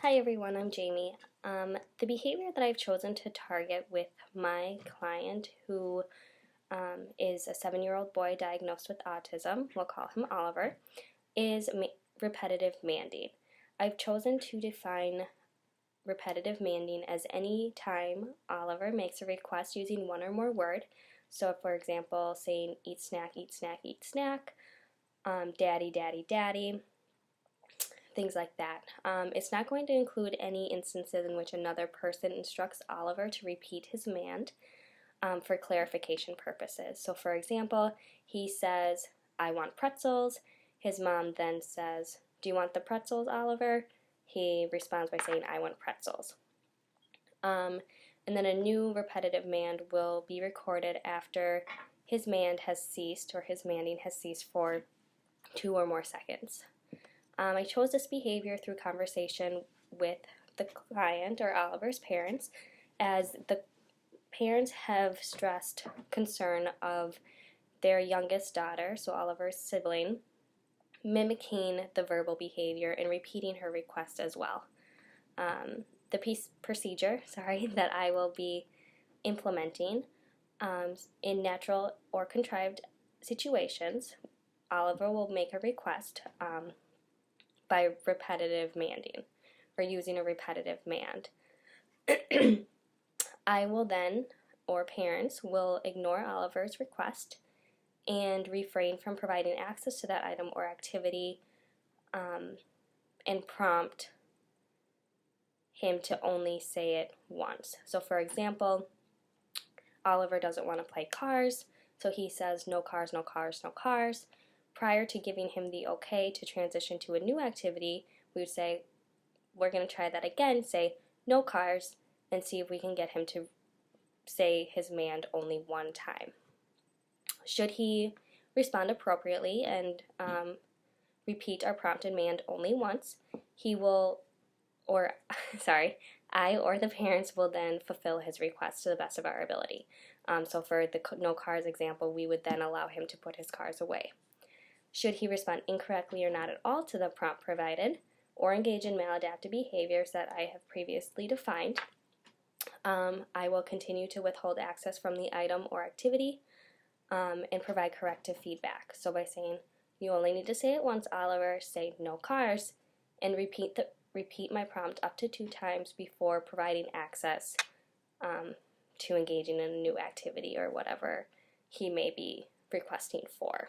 Hi everyone, I'm Jamie. The behavior that I've chosen to target with my client who is a 7-year-old boy diagnosed with autism, we'll call him Oliver, is repetitive manding. I've chosen to define repetitive manding as any time Oliver makes a request using one or more word. So for example, saying eat snack, eat snack, eat snack, daddy, daddy, daddy, things like that. It's not going to include any instances in which another person instructs Oliver to repeat his command for clarification purposes. So for example, he says, I want pretzels. His mom then says, do you want the pretzels, Oliver? He responds by saying, I want pretzels. And then a new repetitive command will be recorded after his command has ceased, or his commanding has ceased for 2 or more seconds. I chose this behavior through conversation with the client or Oliver's parents, as the parents have stressed concern of their youngest daughter, so Oliver's sibling, mimicking the verbal behavior and repeating her request as well. The procedure that I will be implementing in natural or contrived situations, Oliver will make a request by repetitive commanding, or using a repetitive command. I will then, or parents, will ignore Oliver's request and refrain from providing access to that item or activity and prompt him to only say it once. So for example, Oliver doesn't want to play cars, so he says no cars, no cars, no cars. Prior to giving him the okay to transition to a new activity, we would say, we're going to try that again, say no cars, and see if we can get him to say his command only one time. Should he respond appropriately and repeat our prompt and command only once, he will, or I or the parents will then fulfill his request to the best of our ability. So for the no cars example, we would then allow him to put his cars away. Should he respond incorrectly or not at all to the prompt provided, or engage in maladaptive behaviors that I have previously defined, I will continue to withhold access from the item or activity and provide corrective feedback. So by saying, you only need to say it once, Oliver, say no cars, and repeat my prompt up to 2 times before providing access to engaging in a new activity or whatever he may be requesting for.